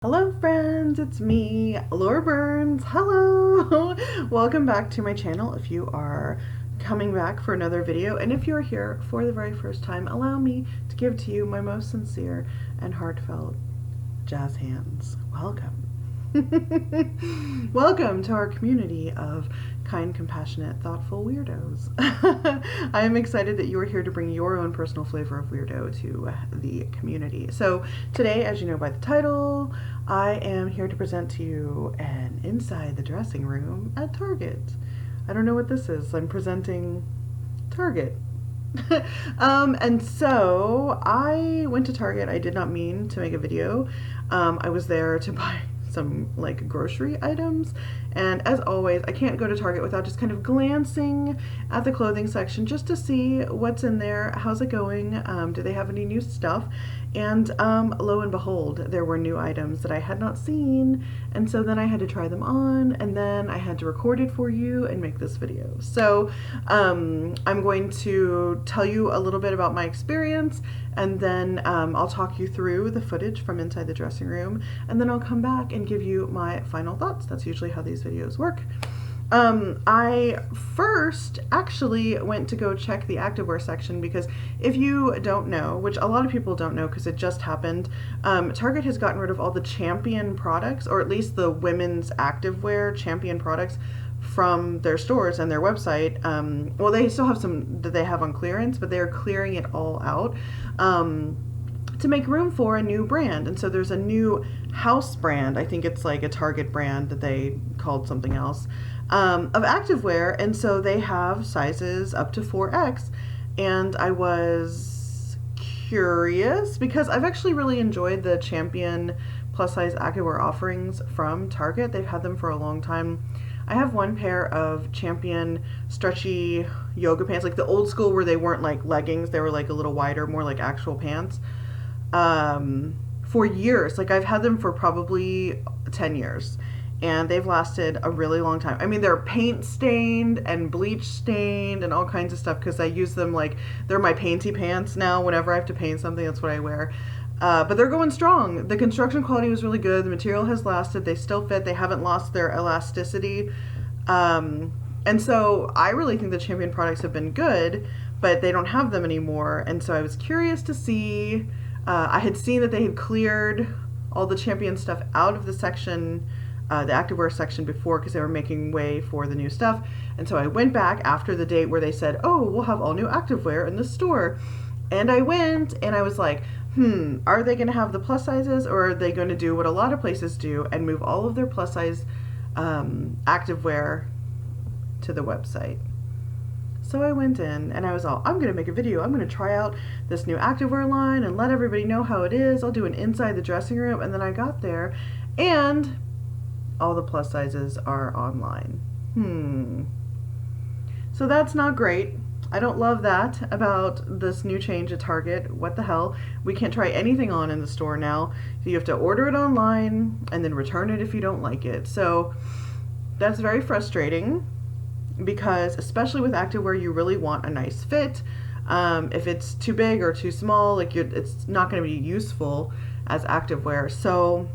Hello friends, it's me, Allure Burns. Hello! Welcome back to my channel if you are coming back for another video, and if you're here for the very first time, allow me to give to you my most sincere and heartfelt jazz hands. Welcome. Welcome to our community of kind, compassionate, thoughtful weirdos. I am excited that you are here to bring your own personal flavor of weirdo to the community. So today, as you know by the title, I am here to present to you an inside the dressing room at Target. I don't know what this is. I'm presenting Target. And so I went to Target. I did not mean to make a video. I was there to buy some like grocery items, and as always I can't go to Target without just kind of glancing at the clothing section just to see what's in there, how's it going, do they have any new stuff, and lo and behold, there were new items that I had not seen, and so then I had to try them on, and then I had to record it for you and make this video. So I'm going to tell you a little bit about my experience, and then I'll talk you through the footage from inside the dressing room, and then I'll come back and give you my final thoughts. That's usually how these videos work. I first actually went to go check the activewear section because if you don't know, which a lot of people don't know because it just happened, Target has gotten rid of all the Champion products, or at least the women's activewear Champion products, from their stores and their website. Well, they still have some that they have on clearance, but they're clearing it all out to make room for a new brand. And so there's a new house brand, I think it's like a Target brand that they called something else, of activewear, and so they have sizes up to 4X, and I was curious because I've actually really enjoyed the Champion plus size activewear offerings from Target. They've had them for a long time. I have one pair of Champion stretchy yoga pants, like the old school where they weren't like leggings, they were like a little wider, more like actual pants, for years. Like I've had them for probably 10 years. And they've lasted a really long time. I mean, they're paint stained and bleach stained and all kinds of stuff because I use them like they're my painty pants now. Whenever I have to paint something, that's what I wear. But they're going strong. The construction quality was really good. The material has lasted. They still fit. They haven't lost their elasticity. And so I really think the Champion products have been good, but they don't have them anymore. And so I was curious to see, I had seen that they had cleared all the Champion stuff out of the section, the activewear section before, because they were making way for the new stuff. And so I went back after the date where they said, oh, we'll have all new activewear in the store. And I went and I was like, are they going to have the plus sizes, or are they going to do what a lot of places do and move all of their plus size activewear to the website? So I went in and I was all, I'm going to make a video. I'm going to try out this new activewear line and let everybody know how it is. I'll do an inside the dressing room. And then I got there and all the plus sizes are online. So that's not great. I don't love that about this new change at Target. What the hell? We can't try anything on in the store now. So you have to order it online and then return it if you don't like it. So that's very frustrating because especially with activewear, you really want a nice fit. If it's too big or too small, like it's not going to be useful as activewear. So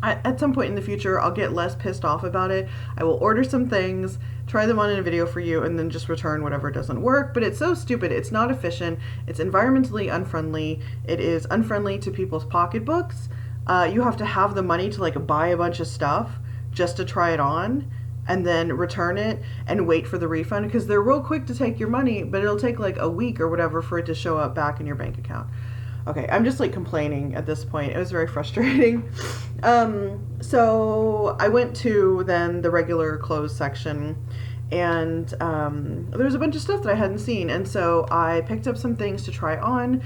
at some point in the future, I'll get less pissed off about it. I will order some things, try them on in a video for you, and then just return whatever doesn't work. But it's so stupid. It's not efficient. It's environmentally unfriendly. It is unfriendly to people's pocketbooks. You have to have the money to like buy a bunch of stuff just to try it on and then return it and wait for the refund, because they're real quick to take your money, but it'll take like a week or whatever for it to show up back in your bank account. Okay, I'm just like complaining at this point. It was very frustrating. So I went to then the regular clothes section, and there was a bunch of stuff that I hadn't seen. And so I picked up some things to try on,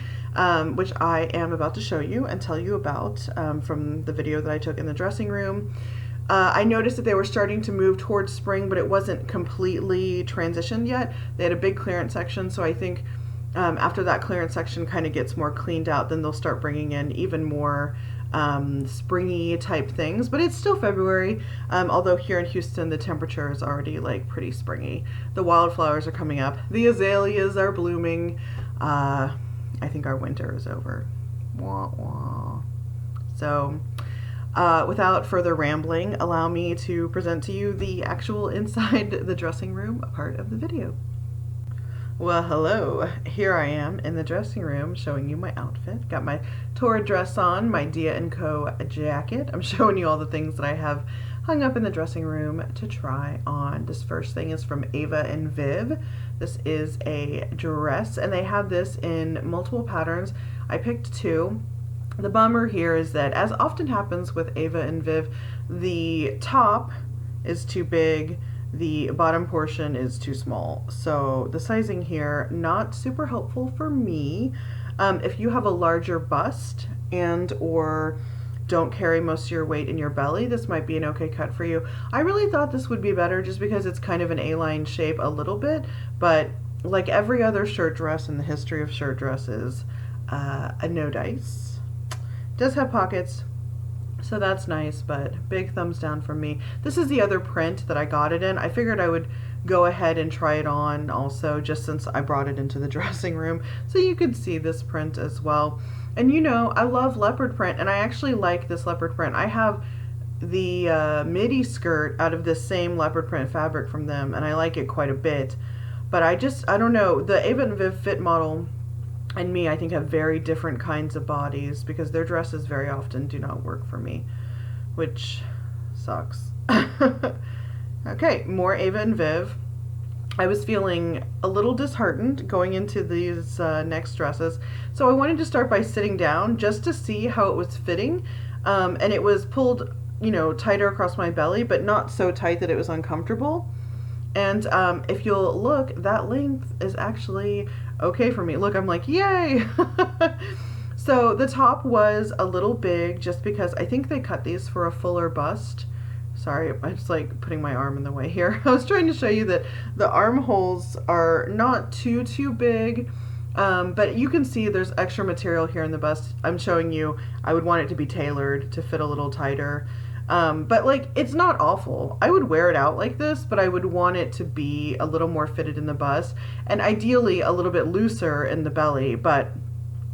which I am about to show you and tell you about from the video that I took in the dressing room. I noticed that they were starting to move towards spring, but it wasn't completely transitioned yet. They had a big clearance section, so I think after that clearance section kind of gets more cleaned out, then they'll start bringing in even more springy type things. But it's still February, although here in Houston the temperature is already like pretty springy. The wildflowers are coming up, the azaleas are blooming. I think our winter is over. Wah, wah. So Without further rambling, allow me to present to you the actual inside the dressing room part of the video. Well, hello. Here I am in the dressing room showing you my outfit. Got my Torrid dress on, my Dia & Co. jacket. I'm showing you all the things that I have hung up in the dressing room to try on. This first thing is from Ava and Viv. This is a dress, and they have this in multiple patterns. I picked two. The bummer here is that, as often happens with Ava and Viv, the top is too big, the bottom portion is too small. So the sizing here, not super helpful for me. If you have a larger bust and or don't carry most of your weight in your belly, this might be an okay cut for you. I really thought this would be better just because it's kind of an A-line shape a little bit, but like every other shirt dress in the history of shirt dresses, a no dice. It does have pockets, so that's nice, but big thumbs down from me. This is the other print that I got it in. I figured I would go ahead and try it on also, just since I brought it into the dressing room, so you could see this print as well. And you know, I love leopard print, and I actually like this leopard print. I have the midi skirt out of this same leopard print fabric from them, and I like it quite a bit. But I don't know, the Ava and Viv fit model and me, I think, have very different kinds of bodies because their dresses very often do not work for me, which sucks. Okay, more Ava and Viv. I was feeling a little disheartened going into these next dresses, so I wanted to start by sitting down just to see how it was fitting, and it was pulled, you know, tighter across my belly, but not so tight that it was uncomfortable. And if you'll look, that length is actually okay for me. Look, I'm like, yay! So the top was a little big just because I think they cut these for a fuller bust. Sorry, I'm just like putting my arm in the way here. I was trying to show you that the armholes are not too big, but you can see there's extra material here in the bust. I'm showing you, I would want it to be tailored to fit a little tighter. But like, it's not awful. I would wear it out like this, but I would want it to be a little more fitted in the bust and ideally a little bit looser in the belly. But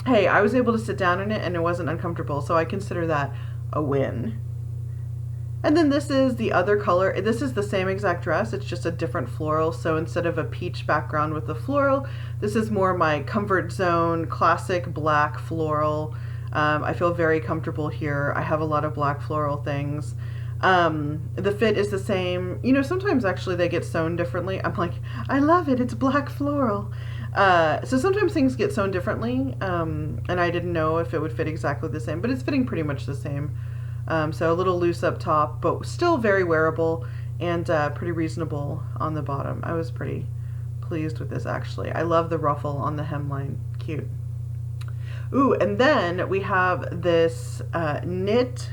hey, I was able to sit down in it and it wasn't uncomfortable, so I consider that a win. And then this is the other color. This is the same exact dress, it's just a different floral. So instead of a peach background with the floral, this is more my comfort zone, classic black floral. I feel very comfortable here. I have a lot of black floral things. The fit is the same. You know, sometimes actually they get sewn differently. I'm like, I love it, it's black floral. So sometimes things get sewn differently, and I didn't know if it would fit exactly the same, but it's fitting pretty much the same. So a little loose up top, but still very wearable and pretty reasonable on the bottom. I was pretty pleased with this actually. I love the ruffle on the hemline, cute. Ooh, and then we have this knit,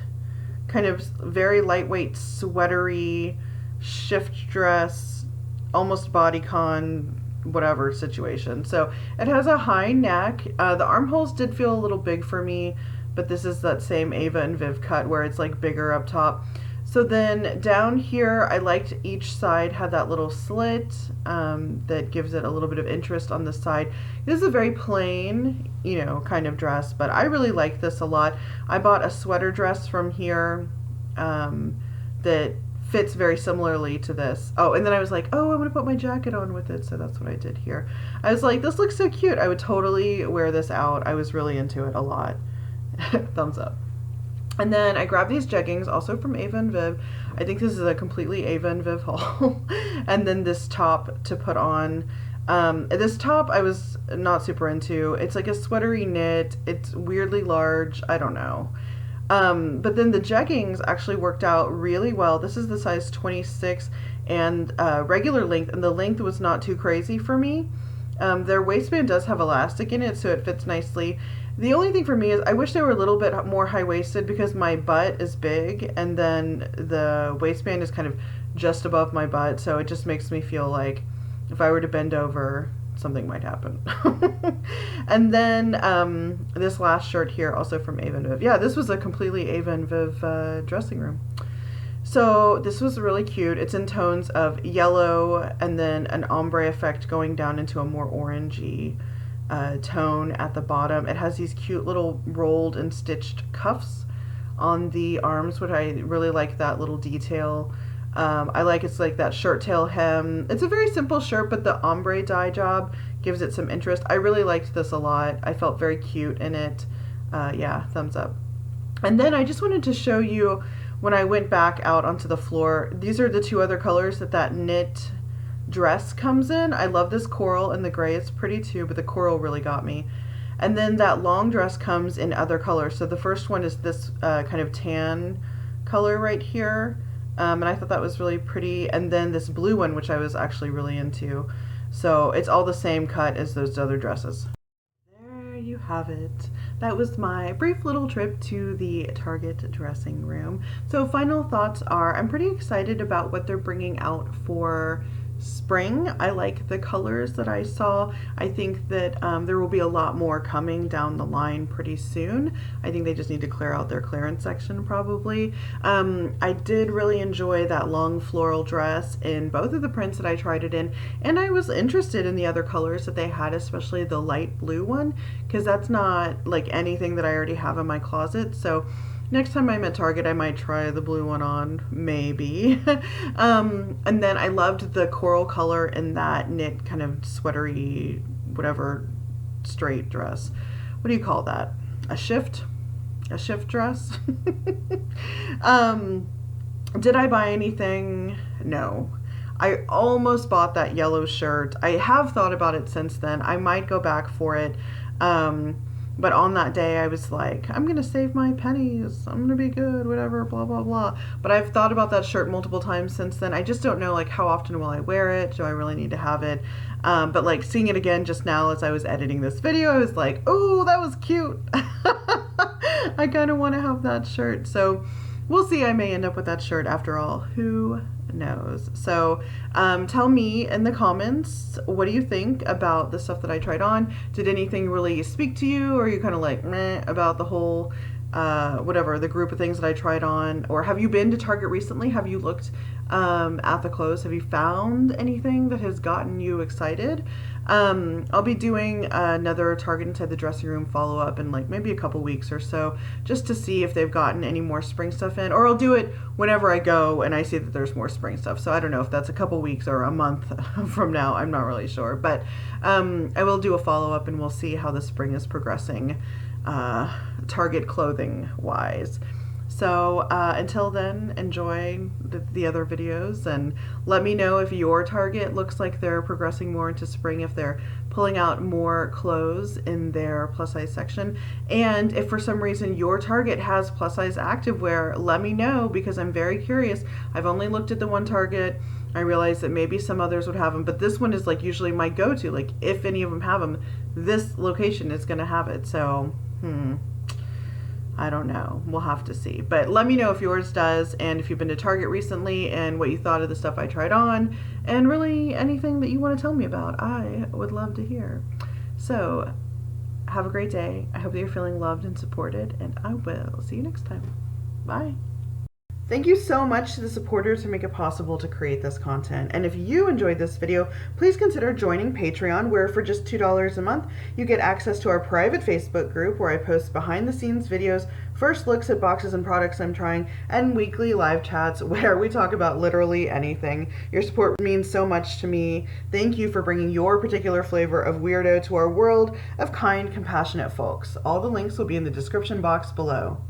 kind of very lightweight, sweatery shift dress, almost bodycon, whatever situation. So it has a high neck. The armholes did feel a little big for me, but this is that same Ava and Viv cut where it's like bigger up top. So then down here, I liked each side had that little slit that gives it a little bit of interest on the side. This is a very plain, you know, kind of dress, but I really like this a lot. I bought a sweater dress from here that fits very similarly to this. Oh, and then I was like, oh, I'm gonna put my jacket on with it, so that's what I did here. I was like, this looks so cute. I would totally wear this out. I was really into it a lot. Thumbs up. And then I grabbed these jeggings, also from Ava and Viv. I think this is a completely Ava and Viv haul. And then this top to put on. This top I was not super into. It's like a sweatery knit. It's weirdly large. I don't know. But then the jeggings actually worked out really well. This is the size 26 and regular length, and the length was not too crazy for me. Their waistband does have elastic in it, so it fits nicely. The only thing for me is I wish they were a little bit more high-waisted because my butt is big and then the waistband is kind of just above my butt, so it just makes me feel like if I were to bend over, something might happen. And then this last shirt here, also from Ava and Viv. Yeah, this was a completely Ava and Viv dressing room. So this was really cute. It's in tones of yellow and then an ombre effect going down into a more orangey tone at the bottom. It has these cute little rolled and stitched cuffs on the arms, which I really like that little detail. I like it's like that shirt tail hem. It's a very simple shirt, but the ombre dye job gives it some interest. I really liked this a lot. I felt very cute in it. Yeah, thumbs up. And then I just wanted to show you when I went back out onto the floor, these are the two other colors that knit dress comes in. I love this coral and the gray. It's pretty too, but the coral really got me. And then that long dress comes in other colors. So the first one is this kind of tan color right here. And I thought that was really pretty. And then this blue one, which I was actually really into. So it's all the same cut as those other dresses. There you have it. That was my brief little trip to the Target dressing room. So final thoughts are, I'm pretty excited about what they're bringing out for spring. I like the colors that I saw. I think that there will be a lot more coming down the line pretty soon. I think they just need to clear out their clearance section probably. I did really enjoy that long floral dress in both of the prints that I tried it in, and I was interested in the other colors that they had, especially the light blue one, because that's not like anything that I already have in my closet. So next time I'm at Target, I might try the blue one on, maybe. And then I loved the coral color in that knit kind of sweatery, whatever, straight dress. What do you call that? A shift? A shift dress? Did I buy anything? No. I almost bought that yellow shirt. I have thought about it since then. I might go back for it. But on that day, I was like, I'm going to save my pennies. I'm going to be good, whatever, blah, blah, blah. But I've thought about that shirt multiple times since then. I just don't know, like, how often will I wear it? Do I really need to have it? But, like, seeing it again just now as I was editing this video, I was like, oh, that was cute. I kind of want to have that shirt. So we'll see. I may end up with that shirt after all. Who knows? So tell me in the comments, what do you think about the stuff that I tried on? Did anything really speak to you, or are you kind of like meh about the whole whatever, the group of things that I tried on? Or have you been to Target recently? Have you looked at the clothes? Have you found anything that has gotten you excited? I'll be doing another Target Inside the Dressing Room follow-up in like maybe a couple weeks or so, just to see if they've gotten any more spring stuff in, or I'll do it whenever I go and I see that there's more spring stuff. So I don't know if that's a couple weeks or a month from now. I'm not really sure, but I will do a follow-up and we'll see how the spring is progressing Target clothing wise. So until then, enjoy the other videos and let me know if your Target looks like they're progressing more into spring, if they're pulling out more clothes in their plus size section. And if for some reason your Target has plus size activewear, let me know, because I'm very curious. I've only looked at the one Target. I realize that maybe some others would have them, but this one is like usually my go-to. Like if any of them have them, this location is going to have it. So, I don't know. We'll have to see. But let me know if yours does, and if you've been to Target recently and what you thought of the stuff I tried on, and really anything that you want to tell me about. I would love to hear. So have a great day. I hope that you're feeling loved and supported, and I will see you next time. Bye. Thank you so much to the supporters who make it possible to create this content. And if you enjoyed this video, please consider joining Patreon, where for just $2 a month, you get access to our private Facebook group where I post behind the scenes videos, first looks at boxes and products I'm trying, and weekly live chats where we talk about literally anything. Your support means so much to me. Thank you for bringing your particular flavor of weirdo to our world of kind, compassionate folks. All the links will be in the description box below.